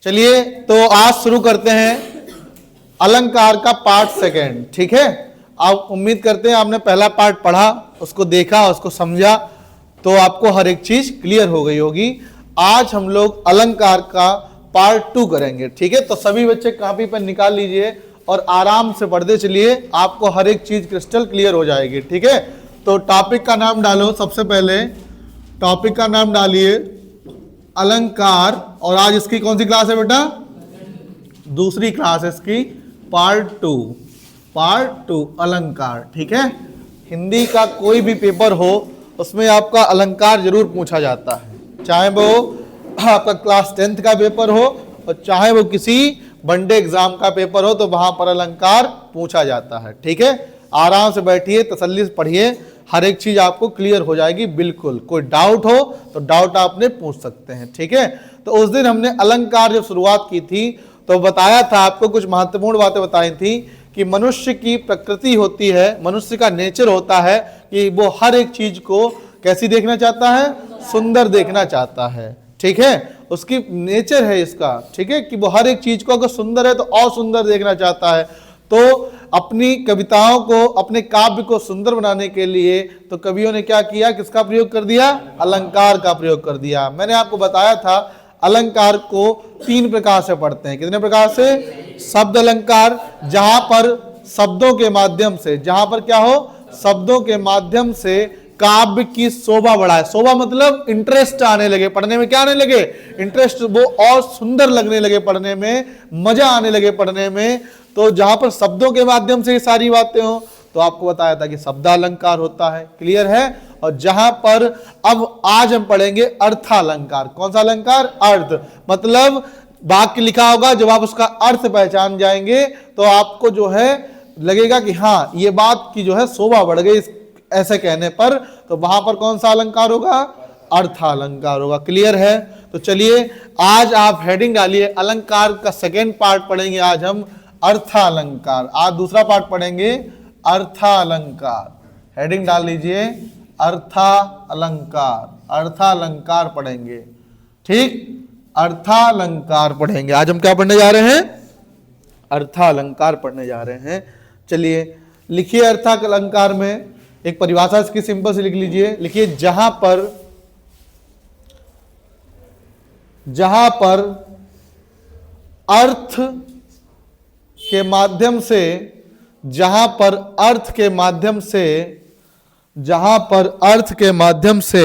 चलिए तो आज शुरू करते हैं अलंकार का पार्ट सेकेंड। ठीक है, आप उम्मीद करते हैं आपने पहला पार्ट पढ़ा, उसको देखा, उसको समझा, तो आपको हर एक चीज क्लियर हो गई होगी। आज हम लोग अलंकार का पार्ट 2 करेंगे। ठीक है, तो सभी बच्चे कॉपी पर निकाल लीजिए और आराम से पढ़ते चलिए, आपको हर एक चीज क्रिस्टल क्लियर हो जाएगी। ठीक है, तो टॉपिक का नाम डालो। सबसे पहले टॉपिक का नाम डालिए अलंकार। और आज इसकी कौन सी क्लास है बेटा? दूसरी क्लास है इसकी, पार्ट 2 अलंकार। ठीक है, हिंदी का कोई भी पेपर हो उसमें आपका अलंकार जरूर पूछा जाता है, चाहे वो आपका क्लास 10th का पेपर हो और चाहे वो किसी वनडे एग्जाम का पेपर हो, तो वहां पर अलंकार पूछा जाता है। ठीक है, आराम से बैठिए, तसल्ली से पढ़िए, हर एक चीज आपको क्लियर हो जाएगी। बिल्कुल कोई डाउट हो तो डाउट आपने पूछ सकते हैं। ठीक है, तो उस दिन हमने अलंकार जब शुरुआत की थी तो बताया था, आपको कुछ महत्वपूर्ण बातें बताई थी कि मनुष्य की प्रकृति होती है, मनुष्य का नेचर होता है कि वो हर एक चीज को कैसी देखना चाहता है? सुंदर देखना चाहता है। ठीक है, उसकी नेचर है इसका। ठीक है, कि वो हर एक चीज को अगर सुंदर है तो और सुंदर देखना चाहता है। तो अपनी कविताओं को, अपने काव्य को सुंदर बनाने के लिए तो कवियों ने क्या किया? किसका प्रयोग कर दिया? अलंकार का प्रयोग कर दिया। मैंने आपको बताया था अलंकार को 3 प्रकार से पढ़ते हैं। कितने प्रकार से? शब्द अलंकार, जहां पर शब्दों के माध्यम से, जहां पर क्या हो? शब्दों के माध्यम से काव्य की शोभा बढ़ाए। शोभा मतलब इंटरेस्ट आने लगे पढ़ने में। क्या आने लगे? इंटरेस्ट, वो और सुंदर लगने लगे पढ़ने में, मजा आने लगे पढ़ने में। तो जहां पर शब्दों के माध्यम से ये सारी बातें हो, तो आपको बताया था कि शब्दालंकार होता है। क्लियर है? और जहां पर अब आज हम पढ़ेंगे अर्थालंकार। कौन सा अलंकार? अर्थ, मतलब वाक्य लिखा होगा, जब आप उसका अर्थ पहचान जाएंगे तो आपको जो है लगेगा कि हाँ, ये बात की जो है शोभा बढ़ गई ऐसे कहने पर। तो वहां पर कौन सा अलंकार होगा? अर्थालंकार होगा। क्लियर है? तो चलिए आज आप हेडिंग डालिए, अलंकार का सेकेंड पार्ट पढ़ेंगे आज हम, अर्थालंकार। आज दूसरा पार्ट पढ़ेंगे अर्थालंकार। हेडिंग डाल लीजिए अर्थालंकार। अर्थालंकार पढ़ेंगे। ठीक, अर्थालंकार पढ़ेंगे। आज हम क्या पढ़ने जा रहे हैं? अर्थालंकार पढ़ने जा रहे हैं। चलिए लिखिए, अर्थालंकार में एक परिभाषा इसकी सिंपल से लिख लीजिए। लिखिए, जहां पर अर्थ के माध्यम से, जहां पर अर्थ के माध्यम से, जहां पर अर्थ के माध्यम से,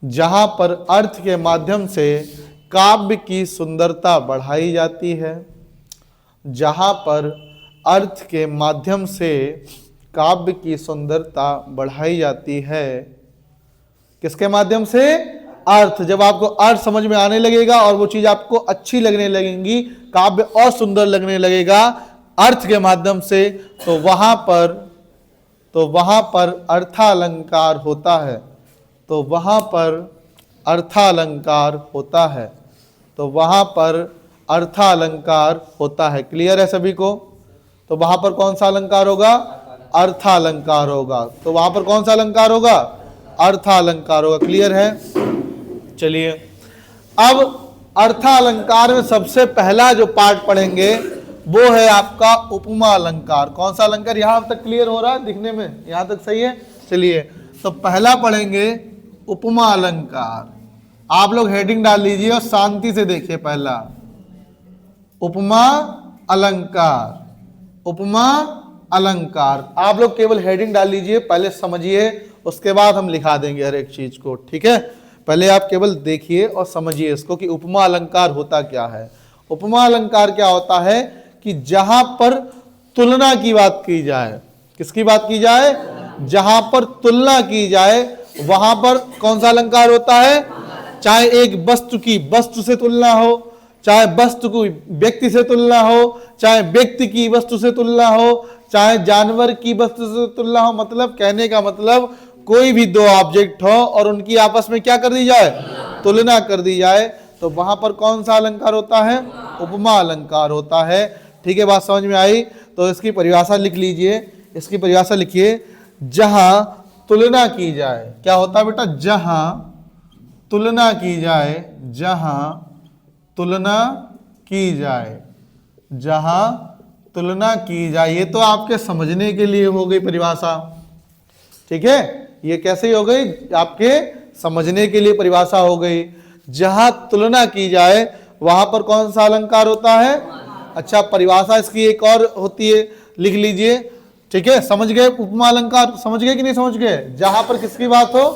जहां पर अर्थ के माध्यम से काव्य की सुंदरता बढ़ाई जाती है। जहां पर अर्थ के माध्यम से काव्य की सुंदरता बढ़ाई जाती है। किसके माध्यम से? अर्थ। जब आपको अर्थ समझ में आने लगेगा और वो चीज आपको अच्छी लगने लगेंगी, काव्य और सुंदर लगने लगेगा अर्थ के माध्यम से, तो वहां पर अर्थालंकार होता है। तो वहां पर अर्थालंकार होता है। तो वहां पर अर्थालंकार होता है। क्लियर है सभी को? तो वहां पर कौन सा अलंकार होगा? अर्थालंकार होगा। तो वहां पर कौन सा अलंकार होगा? अर्थालंकार होगा। क्लियर है? चलिए अब अर्थालंकार में सबसे पहला जो पार्ट पढ़ेंगे वो है आपका उपमा अलंकार। कौन सा अलंकार? यहां तक क्लियर हो रहा है दिखने में? यहां तक सही है? चलिए तो पहला पढ़ेंगे उपमा अलंकार। आप लोग हेडिंग डाल लीजिए और शांति से देखिए। पहला उपमा अलंकार। उपमा अलंकार, आप लोग केवल हेडिंग डाल लीजिए, पहले समझिए, उसके बाद हम लिखा देंगे हर एक चीज को। ठीक है, पहले आप केवल देखिए और समझिए इसको कि उपमा अलंकार होता क्या है। उपमा अलंकार क्या होता है कि जहां पर तुलना की बात की जाए। किसकी बात की जाए? जहां पर तुलना की जाए, वहां पर कौन सा अलंकार होता है? चाहे एक वस्तु की वस्तु से तुलना हो, चाहे वस्तु को व्यक्ति से तुलना हो, चाहे व्यक्ति की वस्तु से तुलना हो, चाहे जानवर की वस्तु से तुलना हो। मतलब कहने का मतलब कोई भी 2 ऑब्जेक्ट हो और उनकी आपस में क्या कर दी जाए? तुलना कर दी जाए, तो वहां पर कौन सा अलंकार होता है? उपमा अलंकार होता है। ठीक है, बात समझ में आई? तो इसकी परिभाषा लिख लीजिए। इसकी परिभाषा लिखिए, जहां तुलना की जाए। क्या होता है बेटा? जहां तुलना की जाए, जहां तुलना की जाए, जहां तुलना की जाए। ये तो आपके समझने के लिए हो गई परिभाषा, ठीक है। ये कैसे हो गई, आपके समझने के लिए परिभाषा हो गई। जहां तुलना की जाए वहां पर कौन सा अलंकार होता है। अच्छा, परिभाषा इसकी एक और होती है, लिख लीजिए, ठीक है। समझ गए उपमा अलंकार, समझ गए कि नहीं समझ गए। जहां पर किसकी बात हो,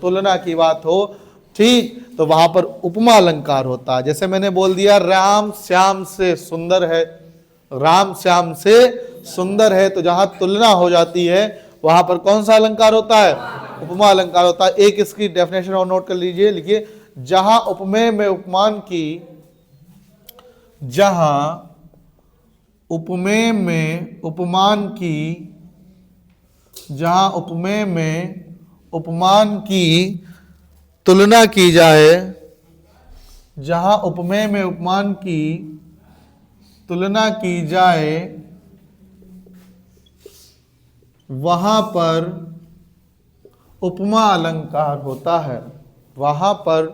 तुलना की बात हो, ठीक, तो वहां पर उपमा अलंकार होता है। जैसे मैंने बोल दिया राम श्याम से सुंदर है, राम श्याम से सुंदर है, तो जहां तुलना हो जाती है वहां पर कौन सा अलंकार होता है, उपमा अलंकार होता है। एक इसकी डेफिनेशन और नोट कर लीजिए, लिखिए, जहां उपमेय में उपमान की, जहां उपमेय में उपमान की, जहां उपमेय में उपमान की तुलना की जाए, जहां उपमेय में उपमान की तुलना की जाए वहां पर उपमा अलंकार होता है, वहां पर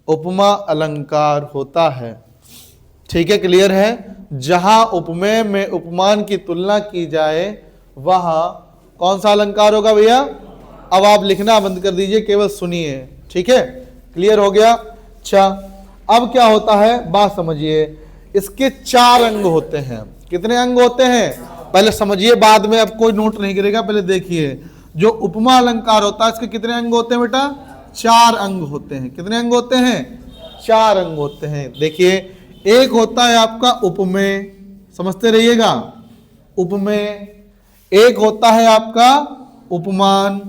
उपमा अलंकार होता है, ठीक है। क्लियर है। जहां उपमेय में उपमान की तुलना की जाए वहां कौन सा अलंकार होगा भैया। अब आप लिखना बंद कर दीजिए, केवल सुनिए, ठीक है। क्लियर हो गया। अच्छा, अब क्या होता है बात समझिए। इसके 4 अंग होते हैं। कितने अंग होते हैं पहले समझिए, बाद में अब कोई नोट नहीं करेगा, पहले देखिए। जो उपमा अलंकार होता है इसके कितने अंग होते हैं बेटा, 4 अंग होते हैं। कितने अंग होते हैं, 4 अंग होते हैं। देखिए, एक होता है आपका उपमेय, समझते रहिएगा, उपमेय। एक होता है आपका उपमान,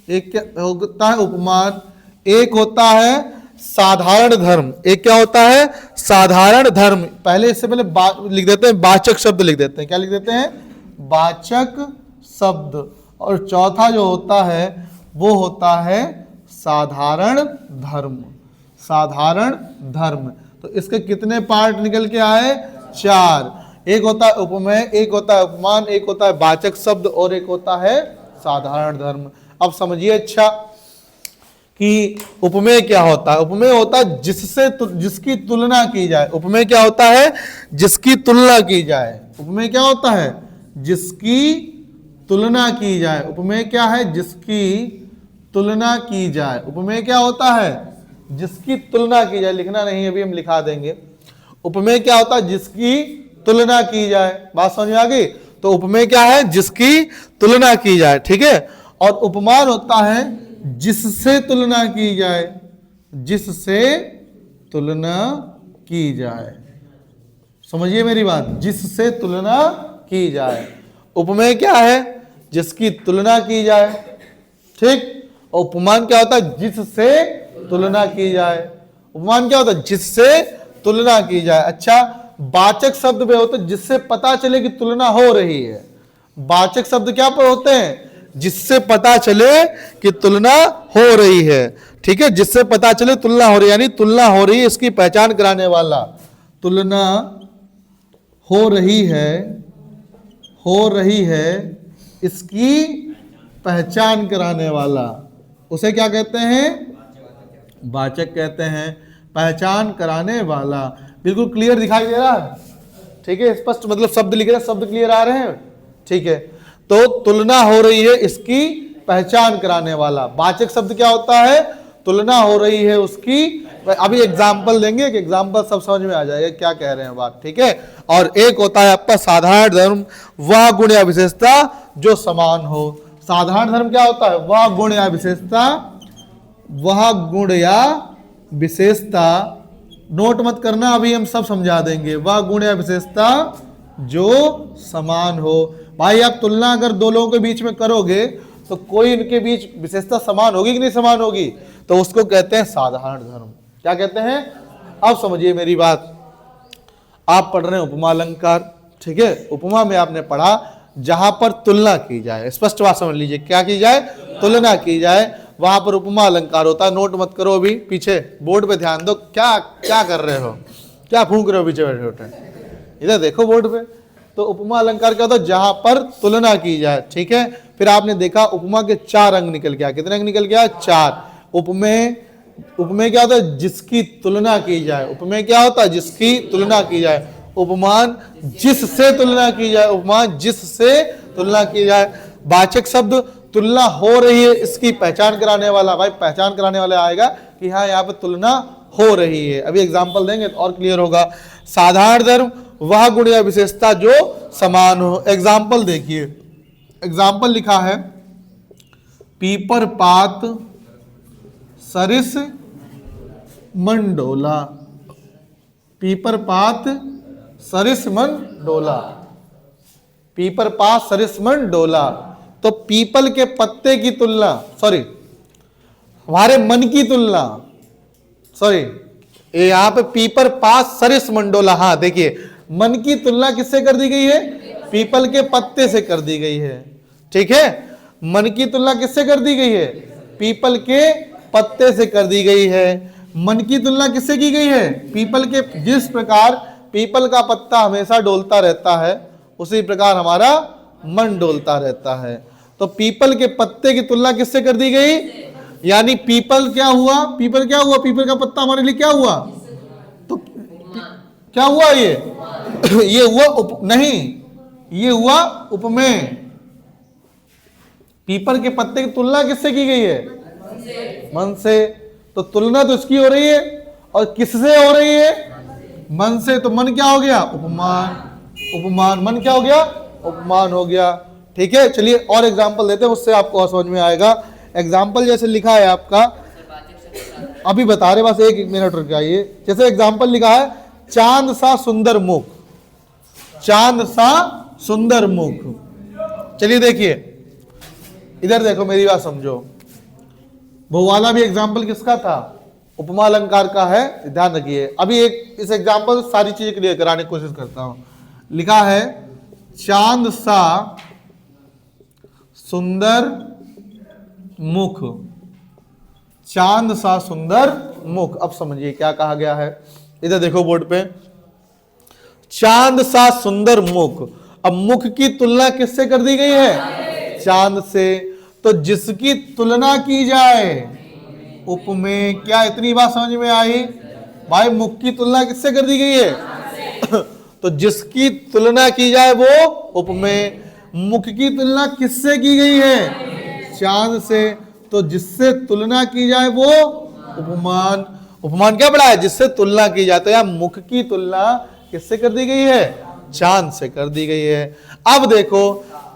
एक क्या होता है उपमान। एक होता है साधारण धर्म, एक क्या होता है साधारण धर्म। पहले इससे पहले लिख देते हैं, वाचक शब्द लिख देते हैं। क्या लिख देते हैं, वाचक शब्द। और चौथा जो होता है वो होता है साधारण धर्म, साधारण धर्म। तो इसके कितने पार्ट निकल के आए, 4। एक होता है उपमेय, एक होता है उपमान, एक होता है वाचक शब्द और एक होता है साधारण धर्म। अब समझिए अच्छा कि उपमेय क्या होता है। उपमेय होता है जिससे जिसकी तुलना की जाए। उपमेय क्या होता है, जिसकी तुलना की जाए। उपमेय क्या होता है, जिसकी तुलना की जाए। उपमेय क्या है, जिसकी तुलना की जाए। उपमेय क्या होता है, जिसकी तुलना की जाए। लिखना नहीं, अभी हम लिखा देंगे। उपमेय क्या होता है, जिसकी तुलना की जाए। बात समझ में आ गई। तो उपमेय क्या है, जिसकी तुलना की जाए, ठीक है। और उपमान होता है जिससे तुलना की जाए, जिससे तुलना की जाए। समझिए मेरी बात, जिससे तुलना की जाए। उपमेय क्या है, जिसकी तुलना की जाए, ठीक। और उपमान क्या होता है, जिससे तुलना की जाए। उपमान क्या होता है, जिससे तुलना की जाए। अच्छा, वाचक शब्द में होते जिससे पता चले कि तुलना हो रही है। वाचक शब्द क्या पर होते हैं, जिससे पता चले कि तुलना हो रही है, ठीक है। जिससे पता चले तुलना हो रही है, यानी तुलना हो रही है, इसकी पहचान कराने वाला। तुलना हो रही है, हो रही है, इसकी पहचान कराने वाला, उसे क्या कहते हैं, वाचक कहते हैं। पहचान कराने वाला। बिल्कुल क्लियर दिखाई दे रहा है, ठीक है। स्पष्ट मतलब शब्द लिख रहे हैं, शब्द क्लियर आ रहे हैं, ठीक है। तो तुलना हो रही है, इसकी पहचान कराने वाला। वाचक शब्द क्या होता है, तुलना हो रही है उसकी। अभी एग्जाम्पल देंगे, कि एग्जाम्पल सब समझ में आ जाएगा क्या कह रहे हैं बात, ठीक है। और एक होता है आपका साधारण धर्म, वह गुण या विशेषता जो समान हो। साधारण धर्म क्या होता है, वह गुण या विशेषता, वह गुण या विशेषता। नोट मत करना, अभी हम सब समझा देंगे। वह गुण या विशेषता जो समान हो। भाई आप तुलना अगर दो लोगों के बीच में करोगे तो कोई इनके बीच विशेषता समान होगी कि नहीं समान होगी, तो उसको कहते हैं साधारण धर्म। क्या कहते हैं, अब समझिए मेरी बात। आप पढ़ रहे हैं उपमा अलंकार, ठीक है। उपमा में आपने पढ़ा जहां पर तुलना की जाए, स्पष्ट बात समझ लीजिए, क्या की जाए, तुलना की जाए, वहां पर उपमा अलंकार होता है। नोट मत करो, अभी पीछे बोर्ड पे ध्यान दो। क्या क्या कर रहे हो, क्या फूंक रहे हो पीछे बैठे बैठे, इधर देखो बोर्ड पे। तो उपमा अलंकार क्या होता है, जहां पर तुलना की जाए, ठीक है। फिर आपने देखा उपमा के 4 अंग निकल गया। कितने अंग निकल गया, 4। उपमेय, उपमेय क्या होता है? जिसकी तुलना की जाए। उपमेय क्या होता है? जिसकी तुलना की जाए। उपमान जिससे तुलना की जाए। उपमान जिससे तुलना की जाए। वाचक शब्द तुलना हो रही है इसकी पहचान कराने वाला। भाई पहचान कराने वाला आएगा कि हाँ यहाँ पे तुलना हो रही है। अभी एग्जाम्पल देंगे तो और क्लियर होगा। साधारण धर्म वह गुण या विशेषता जो समान हो। एग्जाम्पल देखिए, एग्जाम्पल लिखा है पीपर पात सरिस मंडोला। पीपर पात सरिस मंडोला। पीपर पात सरिस मंडोला। तो पीपल के पत्ते की तुलना, सॉरी हमारे मन की तुलना, सॉरी यहां पे पीपर पास सरिस मंडोला। हाँ देखिए, मन की तुलना किससे कर दी गई है? पीपल के पत्ते से कर दी गई है। ठीक है, मन की तुलना किससे कर दी गई है? पीपल के पत्ते से कर दी गई है। मन की तुलना किससे की गई है? पीपल के। जिस प्रकार पीपल का पत्ता हमेशा डोलता रहता है उसी प्रकार हमारा मन डोलता रहता है। तो पीपल के पत्ते की तुलना किससे कर दी गई? यानी पीपल क्या हुआ? पीपल क्या हुआ? पीपल का पत्ता हमारे लिए क्या हुआ? तो क्या हुआ ये हुआ नहीं, ये हुआ उपमेय। पीपल के पत्ते की तुलना किससे की गई है? मन से। तो तुलना तो इसकी हो रही है और किससे हो रही है? मन से। तो मन क्या हो गया? उपमान। उपमान। मन क्या हो गया? उपमान हो गया। ठीक है, चलिए और एग्जाम्पल देते हैं, उससे आपको समझ में आएगा। एग्जाम्पल जैसे लिखा है आपका, अभी बता रहे, बस एक मिनट रुक जाइए। जैसे एग्जाम्पल लिखा है चांद सा सुंदर मुख। चांद सा सुंदर मुख। चलिए देखिए, इधर देखो, मेरी बात समझो। वो वाला भी एग्जाम्पल किसका था? उपमा अलंकार का है, ध्यान रखिए। अभी एक इस एग्जाम्पल सारी चीजें क्लियर कराने की कोशिश करता हूं। लिखा है चांद सा सुंदर मुख। चांद सा सुंदर मुख। अब समझिए क्या कहा गया है। इधर देखो बोर्ड पे, चांद सा सुंदर मुख। अब मुख की तुलना किससे कर दी गई है? चांद से। तो जिसकी तुलना की जाए उपमेय। क्या इतनी बात समझ में आई? भाई मुख की तुलना किससे कर दी गई है? तो जिसकी तुलना की जाए वो उपमेय। मुख की तुलना किससे की गई है? चांद से। तो जिससे तुलना की जाए वो उपमान। उपमान क्या पड़ा है? जिससे तुलना की जाए। तो यहां मुख की तुलना किससे कर दी गई है? चांद से कर दी गई है। अब देखो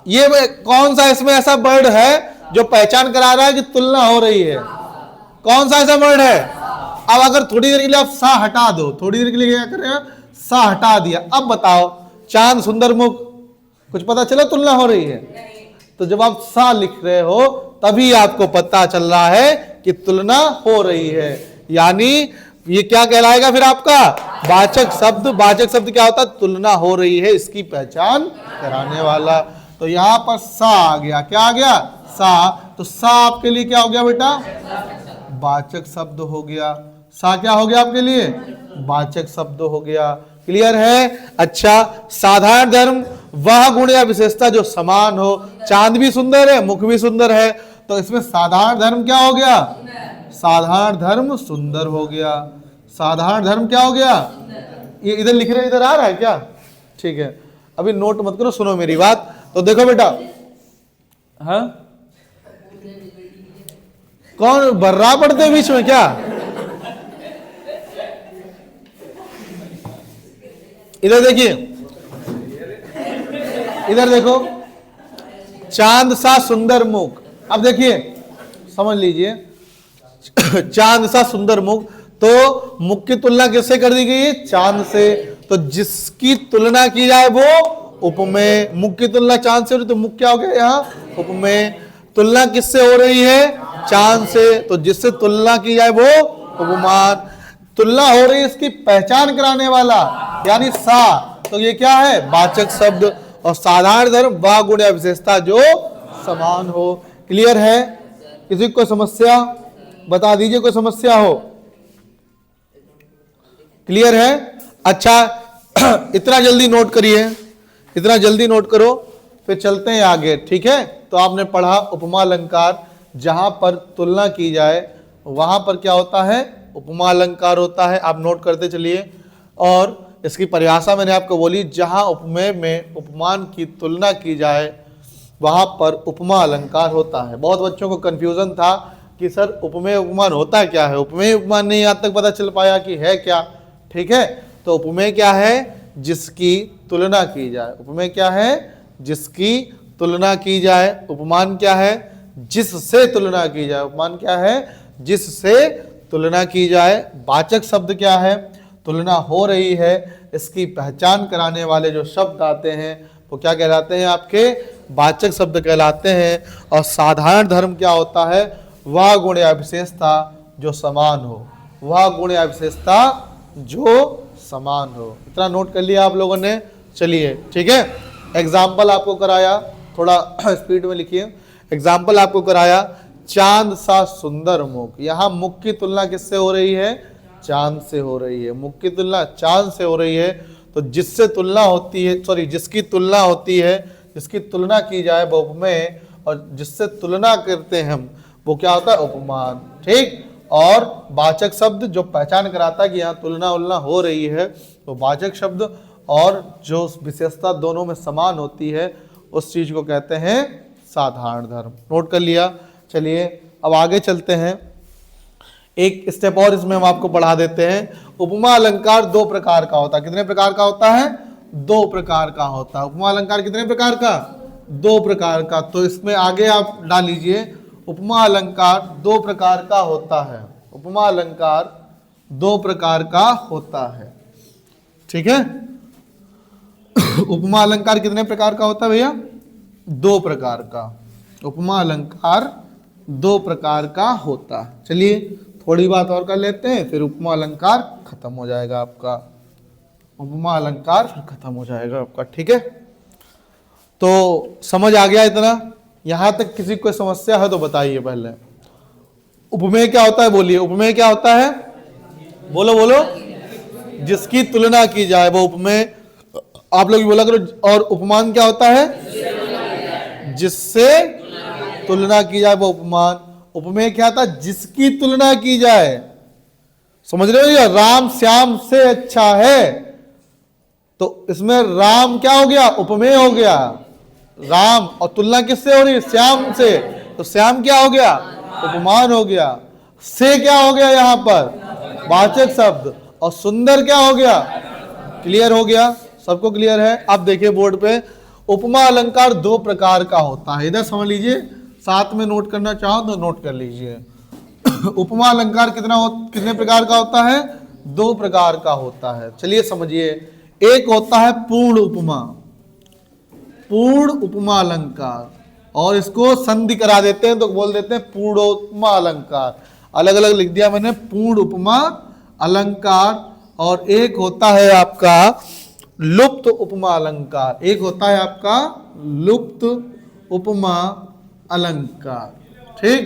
ये कौन सा इसमें ऐसा वर्ड है जो पहचान करा रहा है कि तुलना हो रही है? कौन सा ऐसा वर्ड है? अब अगर थोड़ी देर के लिए आप सा हटा दो, थोड़ी देर के लिए क्या करें? सा हटा दिया। अब बताओ चांद सुंदर मुख, कुछ पता चला तुलना हो रही है? तो जब आप सा लिख रहे हो तभी आपको पता चल रहा है कि तुलना हो रही है। यानी ये क्या कहलाएगा फिर आपका? वाचक शब्द। वाचक शब्द क्या होता है? तुलना हो रही है इसकी पहचान कराने वाला। तो यहां पर सा आ गया। क्या आ गया? सा। तो सा आपके लिए क्या हो गया बेटा? वाचक शब्द हो गया। सा क्या हो गया आपके लिए? वाचक शब्द हो गया। क्लियर है? अच्छा, साधारण धर्म वह गुण या विशेषता जो समान हो। चांद भी सुंदर है, मुख भी सुंदर है, तो इसमें साधारण धर्म क्या हो गया? साधारण धर्म सुंदर हो गया। साधारण धर्म क्या हो गया? ये इधर लिख रहे, इधर आ रहा है क्या? ठीक है, अभी नोट मत करो, सुनो मेरी बात। तो देखो बेटा, हाँ कौन बर्रा पड़ते बीच में क्या? इधर देखिए, इधर देखो, चांद सा सुंदर मुख। अब देखिए समझ लीजिए, चांद सा सुंदर मुख, तो मुख की तुलना किससे कर दी गई है? चांद से। तो जिसकी तुलना की जाए वो उपमेय। मुख की तुलना चांद से हो रही, तो मुख क्या हो गया यहाँ? उपमेय। तुलना किससे हो रही है? चांद से। तो जिससे तुलना की जाए वो उपमान। तुलना हो रही है इसकी पहचान कराने वाला, यानी सा। तो ये क्या है? वाचक शब्द। और साधारण धर्म वह गुण या विशेषता जो समान हो। क्लियर है? किसी को समस्या बता दीजिए, कोई समस्या हो? क्लियर है? अच्छा, इतना जल्दी नोट करिए, इतना जल्दी नोट करो, फिर चलते हैं आगे। ठीक है, तो आपने पढ़ा उपमा अलंकार, जहां पर तुलना की जाए वहां पर क्या होता है, उपमा अलंकार होता है। आप नोट करते चलिए। और इसकी परिभाषा मैंने आपको बोली, जहां उपमेय में उपमान की तुलना की जाए वहां पर उपमा अलंकार होता है। बहुत बच्चों को कंफ्यूजन था कि सर उपमेय उपमान होता क्या है। उपमेय उपमान नहीं आज तक पता चल पाया कि है क्या। ठीक है, तो उपमेय क्या है, जिसकी तुलना की जाए। उपमेय क्या है, जिसकी तुलना की जाए। उपमान क्या है, जिससे तुलना की जाए। उपमान क्या है, जिससे तुलना की जाए। वाचक शब्द क्या है, तुलना हो रही है, इसकी पहचान कराने वाले जो शब्द आते हैं वो क्या कहलाते हैं, आपके वाचक शब्द कहलाते हैं। और साधारण धर्म क्या होता है, वह गुण या विशेषता जो समान हो, वह गुण या विशेषता जो समान हो। इतना नोट कर लिया आप लोगों ने। चलिए ठीक है, एग्जाम्पल आपको कराया, थोड़ा स्पीड में लिखिए। एग्जाम्पल आपको कराया, चांद सा सुंदर मुख। यहाँ मुख की तुलना किससे हो रही है, चांद से हो रही है। मुख की तुलना चांद से हो रही है, तो जिससे तुलना होती है, सॉरी जिसकी तुलना होती है, जिसकी तुलना की जाए वो उपमेय, और जिससे तुलना करते हैं हम वो क्या होता है, उपमान। ठीक, और वाचक शब्द जो पहचान कराता है कि यहाँ तुलना उलना हो रही है, तो वाचक शब्द और जो विशेषता दोनों में समान होती है उस चीज को कहते हैं साधारण धर्म। नोट कर लिया। चलिए अब आगे चलते हैं, एक स्टेप और इसमें हम आपको बढ़ा देते हैं। उपमा अलंकार दो प्रकार का होता है। कितने प्रकार का होता है, दो प्रकार का होता है। उपमा अलंकार कितने प्रकार का, दो प्रकार का। तो इसमें आगे आप डाल लीजिए, उपमा अलंकार दो प्रकार का होता है। उपमा अलंकार दो प्रकार का होता है। ठीक है, उपमा अलंकार कितने प्रकार का होता है भैया, दो प्रकार का। उपमा अलंकार दो प्रकार का होता है। चलिए थोड़ी बात और कर लेते हैं, फिर उपमा अलंकार खत्म हो जाएगा आपका। उपमा अलंकार फिर खत्म हो जाएगा आपका। ठीक है, तो समझ आ गया इतना? यहां तक किसी को समस्या है तो बताइए पहले। उपमेय क्या होता है, बोलिए। उपमेय क्या होता है, बोलो बोलो। जिसकी तुलना की जाए वो उपमेय। आप लोग भी बोला करो। और उपमान क्या होता है, जिससे तुलना की जाए वो उपमान। उपमेय क्या था, जिसकी तुलना की जाए। समझ रहे हो, ये राम श्याम से अच्छा है, तो इसमें राम क्या हो गया, उपमेय हो गया। राम और तुलना किससे हो रही है, श्याम से, तो श्याम क्या हो गया, उपमान हो गया। से क्या हो गया यहां पर, वाचक शब्द। और सुंदर क्या हो गया, क्लियर हो गया, सबको क्लियर है। अब देखिए बोर्ड पे, उपमा अलंकार दो प्रकार का होता है। इधर समझ लीजिए, साथ में नोट करना चाहो तो नोट कर लीजिए। उपमा अलंकार कितने प्रकार का होता है, दो प्रकार का होता है। चलिए समझिए, एक होता है पूर्ण उपमा, पूर्ण उपमा अलंकार, और इसको संधि करा देते हैं तो बोल देते हैं पूर्णोपमा अलंकार। अलग अलग लिख दिया मैंने, पूर्ण उपमा अलंकार। और एक होता है आपका लुप्त उपमा अलंकार। एक होता है आपका लुप्त उपमा अलंकार। ठीक,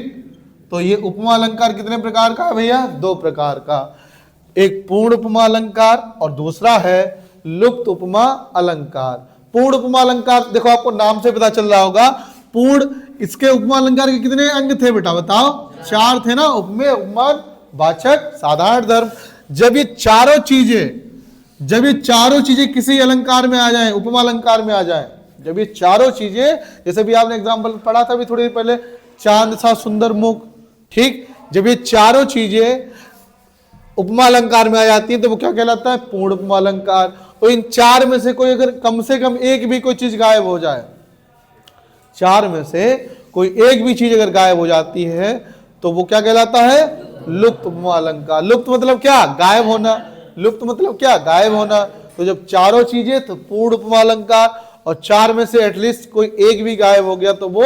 तो ये उपमा अलंकार कितने प्रकार का है भैया, दो प्रकार का। एक पूर्ण उपमा अलंकार और दूसरा है लुप्त उपमा अलंकार। पूर्ण उपमा अलंकार देखो आपको नाम से पता चल रहा होगा, पूर्ण। इसके उपमा अलंकार के कितने अंग थे बेटा, बताओ, चार थे ना, उपमेय, उपमान, वाचक, साधारण धर्म। जब ये चारों चीजें किसी अलंकार में आ जाएं, उपमा अलंकार में आ जाएं, जब ये चारों चीजें, जैसे भी आपने एग्जांपल पढ़ा था अभी थोड़ी देर पहले, चांद सा सुंदर मुख। ठीक, जब ये चारों चीजें उपमा अलंकार में आ जाती है तो वो क्या कहलाता है, पूर्ण उपमा अलंकार। तो इन चार में से कोई अगर कम से कम एक भी कोई चीज गायब हो जाए, चार में से कोई एक भी चीज अगर गायब हो जाती है तो वो क्या कहलाता है, लुप्त उपमा अलंकार। लुप्त मतलब क्या, गायब होना। लुप्त मतलब क्या, गायब होना। तो जब चारों चीजें तो पूर्ण उपमा अलंकार, और चार में से एटलीस्ट कोई एक भी गायब हो गया तो वो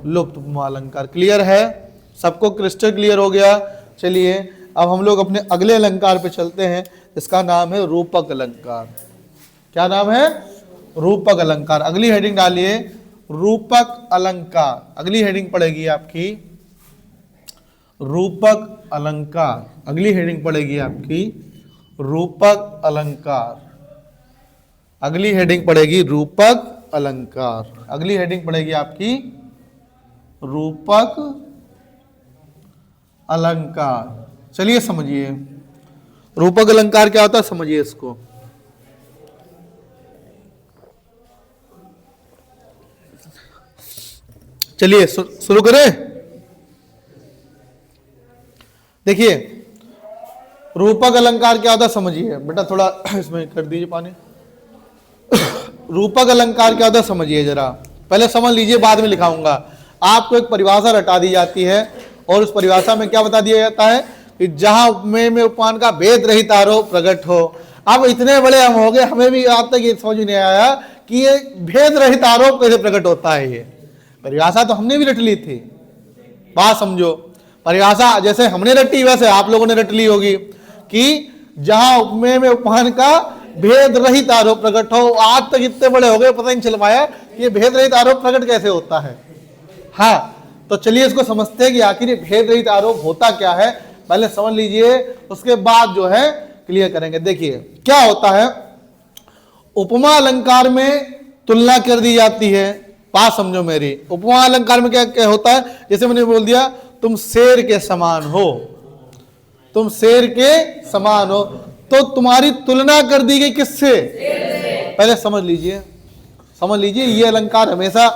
लुप्त उपमा अलंकार। क्लियर है, सबको क्रिस्टल क्लियर हो गया। चलिए अब हम लोग अपने अगले अलंकार पे चलते हैं, इसका नाम है रूपक अलंकार। क्या नाम है, रूपक अलंकार। अगली हेडिंग डालिए, रूपक अलंकार। अगली हेडिंग पड़ेगी आपकी रूपक अलंकार। अगली हेडिंग पड़ेगी आपकी रूपक अलंकार। अगली हेडिंग पड़ेगी रूपक अलंकार। अगली हेडिंग पड़ेगी आपकी रूपक अलंकार। चलिए समझिए रूपक अलंकार क्या होता है, समझिए इसको। चलिए शुरू करें। देखिए रूपक अलंकार क्या होता है समझिए बेटा, थोड़ा इसमें कर दीजिए पानी। रूपक अलंकार क्या होता है समझिए जरा, पहले समझ लीजिए बाद में लिखाऊंगा। आपको एक परिभाषा रटा दी जाती है और उस परिभाषा में क्या बता दिया जाता है कि जहां उपमेय में उपमान का भेद रहित आरोप प्रकट हो। अब इतने बड़े हम हो गए, हमें भी आज तक ये समझ नहीं आया कि ये भेद रहित आरोप कैसे प्रकट होता है। ये परिभाषा तो हमने भी रट ली थी, बात समझो। परिभाषा जैसे हमने रटी वैसे आप लोगों ने रट ली होगी कि जहां उपमेय में उपमान का भेद रहित आरोप प्रकट हो। आज तक इतने बड़े हो गए पता नहीं चल पाया कि ये भेद रहित आरोप प्रकट कैसे होता है। हाँ तो चलिए इसको समझते हैं कि आखिर ये भेद रहित आरोप होता क्या है, पहले समझ लीजिए, उसके बाद जो है क्लियर करेंगे। देखिए क्या होता है, उपमा अलंकार में तुलना कर दी जाती है। बात समझो मेरी, उपमा अलंकार में क्या क्या होता है, जैसे मैंने बोल दिया तुम शेर के समान हो, तुम शेर के समान हो, तो तुम्हारी तुलना कर दी गई किससे, पहले समझ लीजिए। समझ लीजिए ये अलंकार हमेशा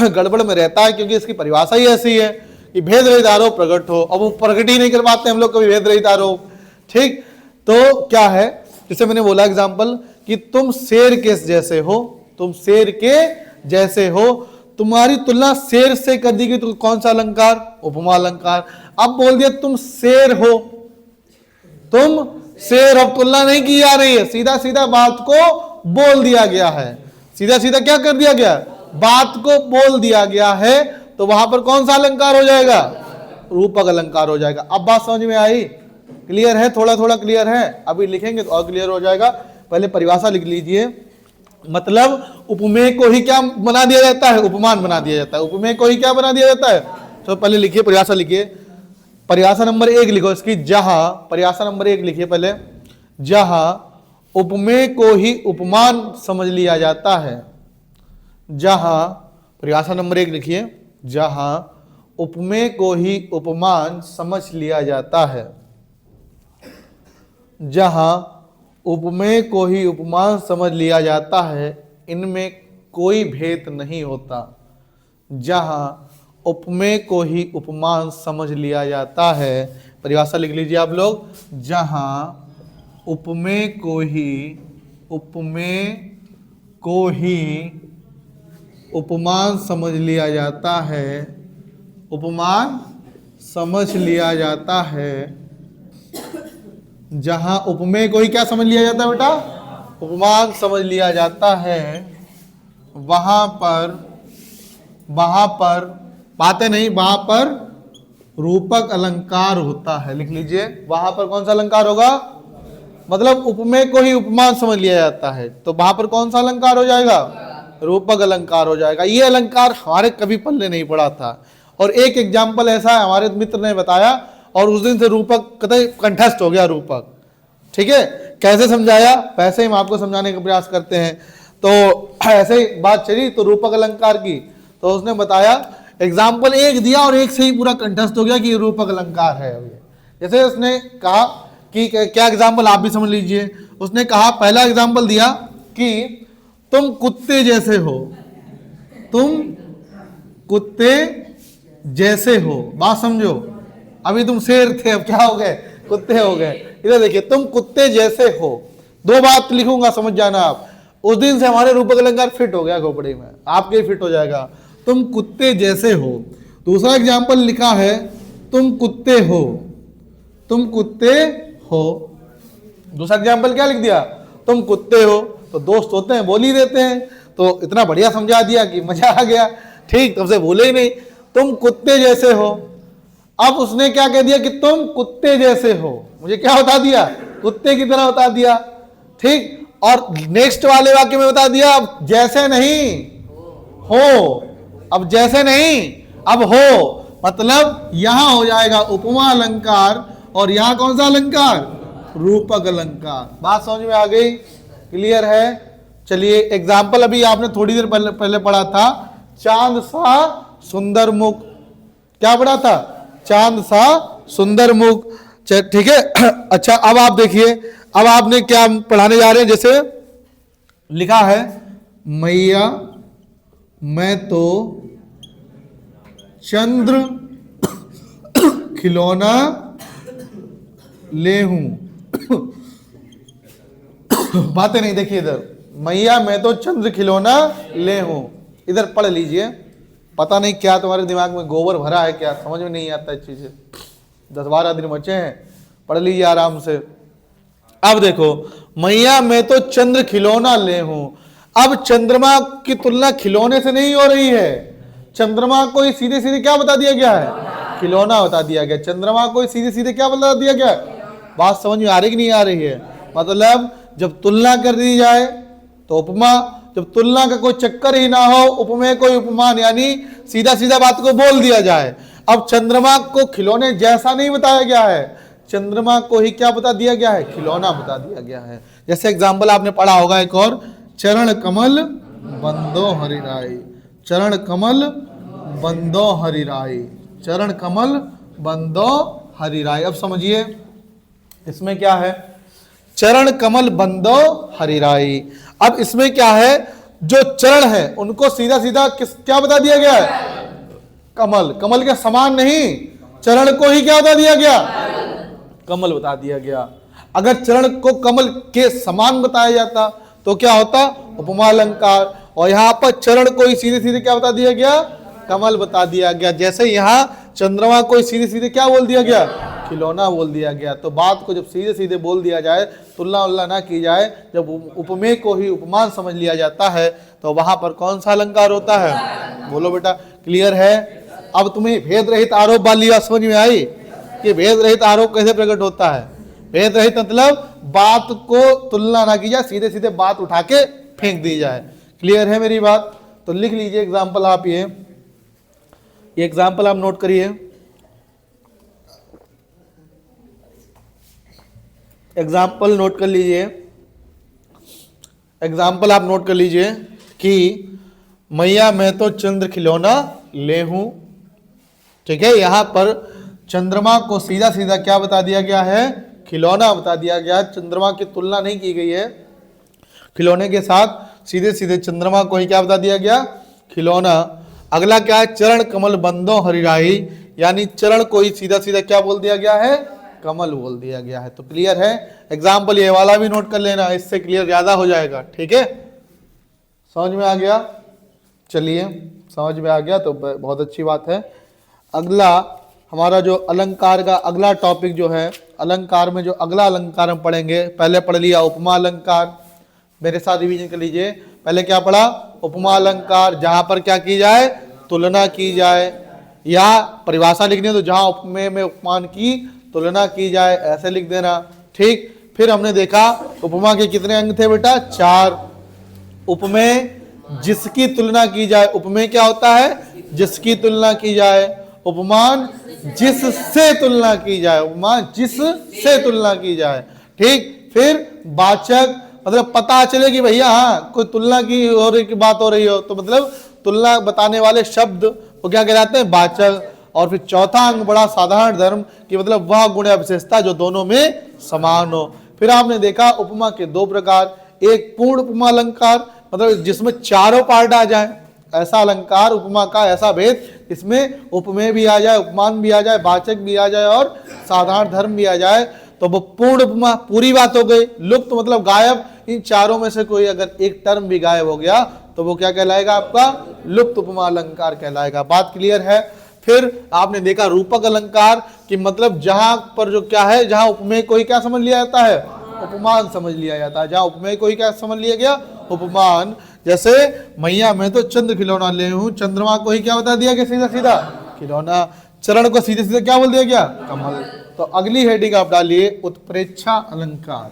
गड़बड़ में रहता है क्योंकि इसकी परिभाषा ही ऐसी है कि भेद रहित आरोप प्रकट हो। अब वो प्रकट ही नहीं कर पाते हम लोग कभी भेद रहित आरोप। ठीक, तो क्या है, जैसे मैंने बोला एग्जाम्पल कि तुम शेर के जैसे हो, तुम शेर के जैसे हो, तुम्हारी तुलना शेर से कर दी गई, तो कौन सा अलंकार, उपमा अलंकार। अब बोल दिया तुम शेर हो, तुम शेर, अब तुलना नहीं की जा रही है, सीधा सीधा बात को बोल दिया गया है। सीधा सीधा क्या कर दिया गया, बात को बोल दिया गया है, तो वहां पर कौन सा अलंकार हो जाएगा, रूपक अलंकार हो जाएगा। अब बात समझ में आई, क्लियर है, थोड़ा थोड़ा क्लियर है, अभी लिखेंगे तो और क्लियर हो जाएगा। पहले परिभाषा लिख लीजिए, मतलब उपमेय को ही क्या बना दिया जाता है, उपमान बना दिया जाता है। उपमेय को ही क्या बना दिया जाता है, तो पहले लिखिए परिभाषा, लिखिए परिभाषा नंबर 1 लिखो इसकी, जहां, परिभाषा नंबर 1 लिखिए पहले, जहां उपमेय को ही उपमान समझ लिया जाता है। जहां, परिभाषा नंबर 1 लिखिए, जहां उपमेय को ही उपमान समझ लिया जाता है। जहां उपमेय को ही उपमान समझ लिया जाता है, इनमें कोई भेद नहीं होता। जहां उपमेय को ही उपमान समझ लिया जाता है, परिभाषा लिख लीजिए आप लोग, जहां उपमेय को ही, उपमेय को ही उपमान समझ लिया जाता है, उपमान समझ लिया जाता है। जहां उपमेय को ही क्या समझ लिया जाता है बेटा, उपमान समझ लिया जाता है, वहां पर बातें नहीं, वहां पर रूपक अलंकार होता है। लिख लीजिए, वहां पर कौन सा अलंकार होगा, मतलब उपमेय को ही उपमान समझ लिया जाता है, तो वहां पर कौन सा अलंकार हो जाएगा, रूपक अलंकार हो जाएगा। ये अलंकार हमारे कभी पल्ले नहीं पड़ा था, और एक एग्जाम्पल ऐसा है हमारे मित्र ने बताया, और उस दिन से रूपक कतई कंठस्थ हो गया रूपक। ठीक है, कैसे समझाया, वैसे ही हम आपको समझाने का प्रयास करते हैं। तो ऐसे ही बात चली तो रूपक अलंकार की, तो उसने बताया, एग्जाम्पल एक दिया और एक से ही पूरा कंठस्थ हो गया कि रूपक अलंकार है। जैसे उसने कहा कि क्या एग्जाम्पल, आप भी समझ लीजिए। उसने कहा, पहला एग्जाम्पल दिया कि तुम कुत्ते जैसे हो, तुम कुत्ते जैसे हो। बात समझो, अभी तुम शेर थे, अब क्या हो गए, कुत्ते हो गए। इधर देखिए, तुम कुत्ते जैसे हो, दो बात लिखूंगा समझ जाना आप। उस दिन से हमारे रूपक अलंकार फिट हो गया खोपड़ी में, आपके फिट हो जाएगा, तुम कुत्ते जैसे हो। दूसरा एग्जाम्पल लिखा है, तुम कुत्ते हो, तुम कुत्ते हो। दूसरा एग्जाम्पल क्या लिख दिया, तुम कुत्ते हो। तो दोस्त होते हैं बोल ही देते हैं, तो इतना बढ़िया समझा दिया कि मजा आ गया। ठीक, तब से बोले ही नहीं, तुम कुत्ते जैसे हो। अब उसने क्या कह दिया कि तुम कुत्ते जैसे हो, मुझे क्या बता दिया, कुत्ते की तरह बता दिया। ठीक, और नेक्स्ट वाले वाक्य में बता दिया, अब जैसे नहीं हो, अब जैसे नहीं अब हो, मतलब यहां हो जाएगा उपमा अलंकार, और यहां कौन सा अलंकार, रूपक अलंकार। बात समझ में आ गई, क्लियर है। चलिए एग्जाम्पल अभी आपने थोड़ी देर पहले पढ़ा था, चांद सा सुंदर मुख। क्या पढ़ा था, चांद सा सुंदर मुख। ठीक है। अच्छा, अब आप देखिए, अब आपने क्या पढ़ाने जा रहे हैं। जैसे लिखा है, मैया मैं तो चंद्र खिलौना ले हूं। बातें नहीं, देखिए इधर, मैया मैं तो चंद्र खिलौना ले हूं। इधर पढ़ लीजिए। पता नहीं क्या तुम्हारे दिमाग में गोबर भरा है, क्या समझ में नहीं आता चीजें। 10-12 दिन बचे हैं, पढ़ लीजिए आराम से। अब देखो, मैया मैं तो चंद्र खिलौना ले हूं। अब चंद्रमा की तुलना खिलौने से नहीं हो रही है। चंद्रमा को सीधे सीधे क्या बता दिया गया है? खिलौना बता दिया गया। चंद्रमा को सीधे सीधे क्या बता दिया गया? बात समझ में आ रही कि नहीं आ रही है? मतलब जब तुलना कर दी जाए तो उपमा, जब तुलना का कोई चक्कर ही ना हो, उपमेय कोई उपमान, यानी सीधा सीधा बात को बोल दिया जाए। अब चंद्रमा को खिलौने जैसा नहीं बताया गया है, चंद्रमा को ही क्या बता दिया गया है? खिलौना बता दिया गया है। जैसे एग्जाम्पल आपने पढ़ा होगा एक और, चरण कमल बंदो हरिराई। चरण कमल बंदो हरिराई। चरण कमल बंदो हरिराई। अब समझिए इसमें क्या है? चरण कमल बंदो हरिराई। अब इसमें क्या है? जो चरण है उनको सीधा सीधा क्या बता दिया गया है? कमल। कमल के समान नहीं, चरण को ही क्या बता दिया गया? कमल बता दिया गया। अगर चरण को कमल के समान बताया जाता तो क्या होता? उपमा अलंकार। और यहां पर चरण को ही सीधे सीधे क्या बता दिया गया? कमल बता दिया गया। जैसे यहां चंद्रमा को सीधे सीधे क्या बोल दिया गया? खिलौना बोल दिया गया। तो बात को जब सीधे सीधे बोल दिया जाए, तुलना उल्ला ना की जाए, जब उपमेय को ही उपमान समझ लिया जाता है, तो वहां पर कौन सा अलंकार होता है? बोलो बेटा, क्लियर है? अब तुम्हें भेद रहित आरोप वाली बात समझ में आई कि भेद रहित आरोप कैसे प्रकट होता है? भेद रहित मतलब बात को तुलना ना की जाए, सीधे सीधे बात उठा के फेंक दी जाए। क्लियर है मेरी बात? तो लिख लीजिए एग्जाम्पल। आप ये एग्जाम्पल आप नोट करिए। एग्जाम्पल नोट कर लीजिए। एग्जाम्पल आप नोट कर लीजिए कि मैया मैं तो चंद्र खिलौना ले हूं। ठीक है, यहां पर चंद्रमा को सीधा सीधा क्या बता दिया गया है? खिलौना बता दिया गया। चंद्रमा की तुलना नहीं की गई है खिलौने के साथ, सीधे सीधे चंद्रमा को ही क्या बता दिया गया? खिलौना। अगला क्या है? चरण कमल बंदो हरिराई, यानी चरण को ही सीधा सीधा क्या बोल दिया गया है? कमल बोल दिया गया है। तो क्लियर है? एग्जाम्पल ये वाला भी नोट कर लेना, इससे क्लियर ज्यादा हो जाएगा। ठीक है, समझ में आ गया? चलिए, समझ में आ गया तो बहुत अच्छी बात है। अगला हमारा जो अलंकार का अगला टॉपिक जो है, अलंकार में जो अगला अलंकार हम पढ़ेंगे, पहले पढ़ लिया उपमा अलंकार। मेरे साथ रिवीजन कर लीजिए। पहले क्या पढ़ा? उपमा अलंकार, जहां पर क्या की जाए? तुलना की जाए, या परिभाषा लिखनी है तो जहां उपमेय में उपमान की तुलना की जाए, ऐसे लिख देना। ठीक। फिर हमने देखा उपमा के कितने अंग थे बेटा? 4। उपमेय जिसकी तुलना की जाए, उपमेय क्या होता है? जिसकी तुलना की जाए। उपमान जिससे तुलना की जाए, उपमान जिससे तुलना की जाए। ठीक। फिर वाचक, मतलब पता चले कि भैया हाँ कोई तुलना की हो रही की बात हो रही हो, तो मतलब तुलना बताने वाले शब्द वो क्या कहलाते हैं? वाचक। और फिर चौथा अंग बड़ा साधारण धर्म, कि मतलब वह गुण या विशेषता जो दोनों में समान हो। फिर आपने देखा उपमा के 2 प्रकार, एक पूर्ण उपमा अलंकार, मतलब जिसमें चारों पार्ट आ जाए, ऐसा अलंकार उपमा का ऐसा भेद इसमें उपमेय भी आ जाए, उपमान भी आ जाए, वाचक भी आ जाए और साधारण धर्म भी आ जाए, तो वो पूर्ण उपमा पूरी बात हो गई। लुप्त मतलब गायब, इन चारों में से कोई अगर एक टर्म भी गायब हो गया तो वो क्या कहलाएगा? आपका लुप्त उपमा अलंकार कहलाएगा। बात क्लियर है? फिर आपने देखा रूपक अलंकार, कि मतलब जहां पर जो क्या है, जहां उपमेय को ही क्या समझ लिया जाता है? उपमान समझ लिया जाता है। जहां उपमेय को ही क्या समझ लिया गया? उपमान। जैसे मैया मैं तो चंद्र खिलौना ले हूं, चंद्रमा को ही क्या बता दिया गया? सीधा सीधा खिलौना। चरण को सीधे सीधे क्या बोल दिया गया? कमल। तो अगली हेडिंग आप डालिए उत्प्रेक्षा अलंकार।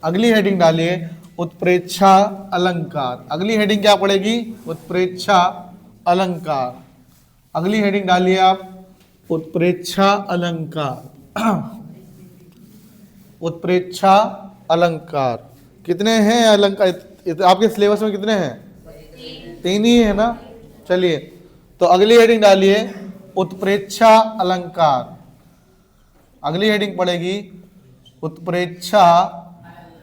अगली हेडिंग डालिए उत्प्रेक्षा अलंकार। अगली हेडिंग क्या पड़ेगी? उत्प्रेक्षा अलंकार। अगली हेडिंग डालिए आप उत्प्रेक्षा अलंकार। उत्प्रेक्षा अलंकार कितने हैं अलंकार? आपके सिलेबस में कितने हैं? 3 ही है ना। चलिए, तो अगली हेडिंग डालिए उत्प्रेक्षा अलंकार। अगली हेडिंग पड़ेगी उत्प्रेक्षा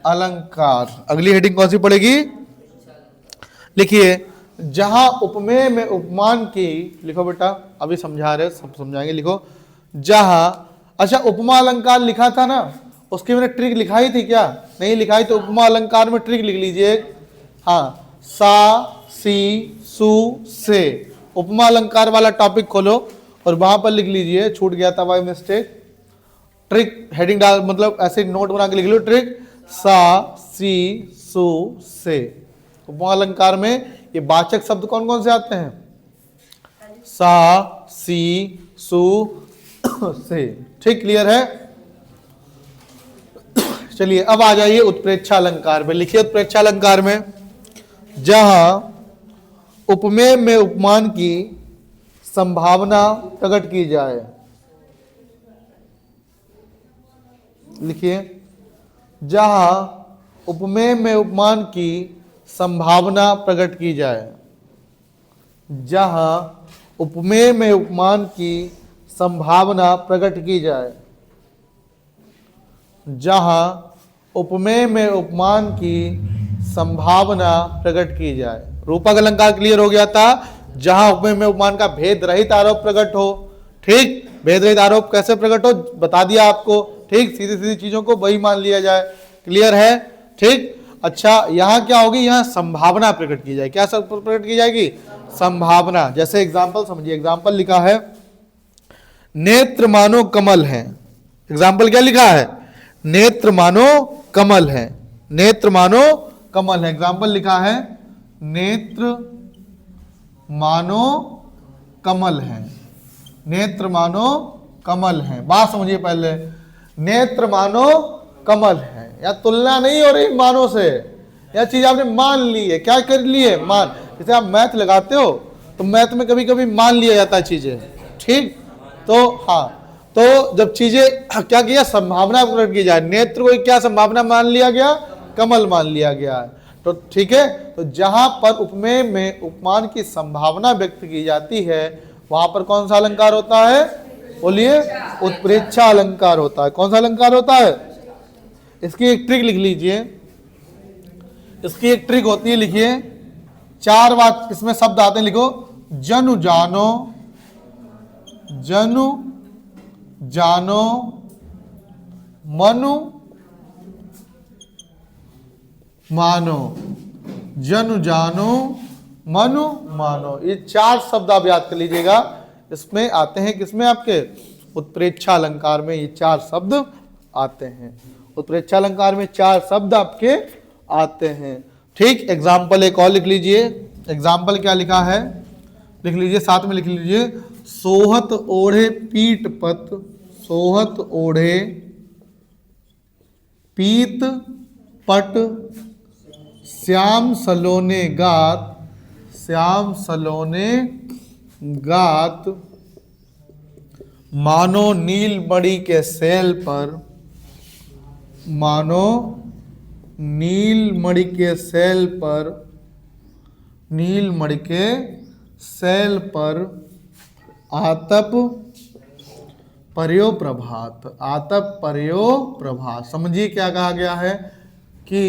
अलंकार। अगली हेडिंग कौन सी पड़ेगी? लिखिए, जहां उपमेय में उपमान की, लिखो बेटा, अभी समझा रहे, सब समझाएंगे, लिखो। जहां, अच्छा उपमा अलंकार लिखा था ना, उसकी मैंने ट्रिक लिखाई थी क्या? नहीं लिखाई, तो उपमा अलंकार में ट्रिक लिख लीजिए। हाँ, सा, सी, सु, से, उपमा अलंकार वाला टॉपिक खोलो और वहां पर लिख लीजिए, छूट गया था बाय मिस्टेक। ट्रिक हेडिंग डाल, मतलब ऐसे नोट बना के लिख लो, ट्रिक सा, सी, सु, से। उपमा अलंकार में ये वाचक शब्द कौन कौन से आते हैं? सा, सी, सु, से। ठीक, क्लियर है? चलिए अब आ जाइए उत्प्रेक्षा अलंकार में। लिखिए उत्प्रेक्षा अलंकार में, जहां उपमेय में उपमान की संभावना प्रकट की जाए। लिखिए, जहां उपमेय में उपमान की संभावना प्रकट की जाए। जहां उपमेय में उपमान की संभावना प्रकट की जाए। जहां उपमेय में उपमान की संभावना प्रकट की जाए। रूपक अलंकार क्लियर हो गया था। जहां उपमेय में उपमान का भेद रहित आरोप प्रकट हो। ठीक, भेद रहित आरोप कैसे प्रकट हो बता दिया आपको। ठीक, सीधी सीधी चीजों को वही मान लिया जाए। क्लियर है? ठीक, अच्छा यहां क्या होगी? यहां संभावना प्रकट की जाए। क्या प्रकट की जाएगी? संभावना। जैसे एग्जाम्पल समझिए, एग्जाम्पल लिखा है, नेत्र मानो कमल है। एग्जाम्पल क्या लिखा है? नेत्र मानो कमल है। नेत्र मानो कमल है। एग्जाम्पल लिखा है, नेत्र मानो कमल है। नेत्र मानो कमल है। बात समझिए पहले, नेत्र मानो कमल है, या तुलना नहीं हो रही मानो से, यह चीज आपने मान ली है। क्या कर लिए? मान। जैसे आप मैथ लगाते हो तो मैथ में कभी कभी मान लिया जाता है चीजें। ठीक, तो हाँ, तो जब चीजें क्या किया? संभावना प्रकट की जाए। नेत्र को क्या संभावना मान लिया गया? कमल मान लिया गया है। तो ठीक है, तो जहां पर उपमेय में उपमान की संभावना व्यक्त की जाती है वहां पर कौन सा अलंकार होता है? बोलिए, उत्प्रेक्षा अलंकार होता है। कौन सा अलंकार होता है? इसकी एक ट्रिक लिख लीजिए। इसकी एक ट्रिक होती है, लिखिए, चार बात इसमें शब्द आते हैं, लिखो, जनु जानो, जनु जानो, मनु मानो। जनु जानो, मनु मानो, ये चार शब्द आप याद कर लीजिएगा। इसमें आते हैं, किसमें? आपके उत्प्रेक्षा अलंकार में ये चार शब्द आते हैं। उत्प्रेक्षा अलंकार में चार शब्द आपके आते हैं। ठीक, एग्जाम्पल एक और लिख लीजिए। एग्जाम्पल क्या लिखा है? लिख लीजिए, साथ में लिख लीजिए, सोहत ओढ़े पीट पत, सोहत ओढ़े पीत पट, श्याम सलोने गात, श्याम सलोने गात, मानो नील मणि के सैल पर, मानो नील मणि के सैल पर, नील मणि के सैल पर, आतप पर्यो प्रभात, आतप पर्यो प्रभात। समझिए क्या कहा गया है कि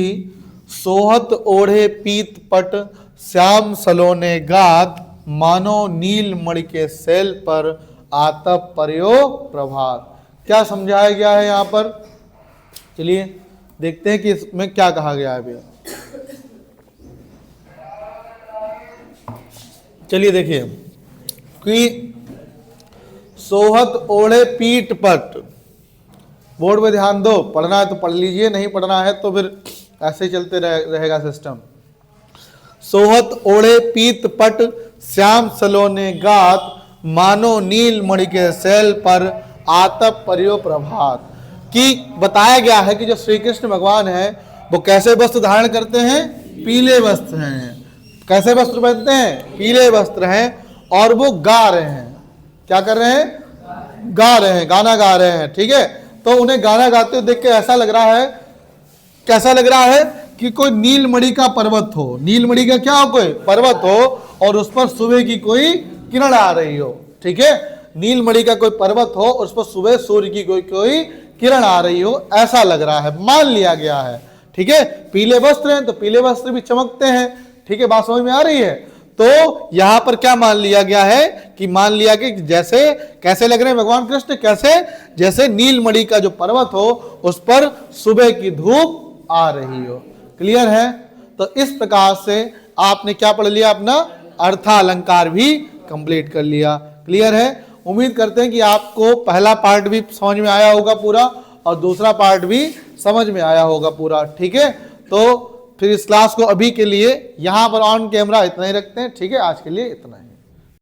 सोहत ओढ़े पीत पट, श्याम सलोने गात, मानो नील मणि के सैल पर, आतप पर्यो प्रभात। क्या समझाया गया है यहां पर? चलिए देखते हैं कि इसमें क्या कहा गया है अभी। चलिए देखिए कि सोहत ओढ़े पीठ पट, बोर्ड में ध्यान दो, पढ़ना है तो पढ़ लीजिए, नहीं पढ़ना है तो फिर ऐसे ही चलते रहेगा सिस्टम। सोहत ओढ़े पीत पट, श्याम सलोने गात, मानो नील मणि के सैल पर, आतप पर्यो प्रभात। कि बताया गया है कि जो श्री कृष्ण भगवान है वो कैसे वस्त्र धारण करते हैं? पीले वस्त्र हैं। कैसे वस्त्र पहनते हैं? पीले वस्त्र हैं। और वो गा रहे हैं। क्या कर रहे हैं? गा रहे हैं, गाना गा रहे हैं। ठीक है, तो उन्हें गाना गाते हुए देख के ऐसा लग रहा है, कैसा लग रहा है कि कोई नीलमणि का पर्वत हो। नीलमणि का क्या हो? कोई पर्वत हो और उस पर सुबह की कोई किरण आ रही हो। ठीक है, नीलमणि का कोई पर्वत हो, उस पर सुबह सूर्य की कोई किरण आ रही हो, ऐसा लग रहा है, मान लिया गया है। ठीक है, पीले वस्त्र हैं तो पीले वस्त्र भी चमकते हैं। ठीक है, बात समझ में आ रही है। तो यहां पर क्या मान लिया गया है कि मान लिया कि जैसे कैसे लग रहे हैं भगवान कृष्ण, कैसे जैसे नीलमणि का जो पर्वत हो उस पर सुबह की धूप आ रही हो। क्लियर है। तो इस प्रकार से आपने क्या पढ़ लिया, अपना अर्थालंकार भी कंप्लीट कर लिया। क्लियर है। उम्मीद करते हैं कि आपको पहला पार्ट भी समझ में आया होगा पूरा और दूसरा पार्ट भी समझ में आया होगा पूरा। ठीक है, तो फिर इस क्लास को अभी के लिए यहां पर ऑन कैमरा इतना ही रखते हैं। ठीक है, आज के लिए इतना ही।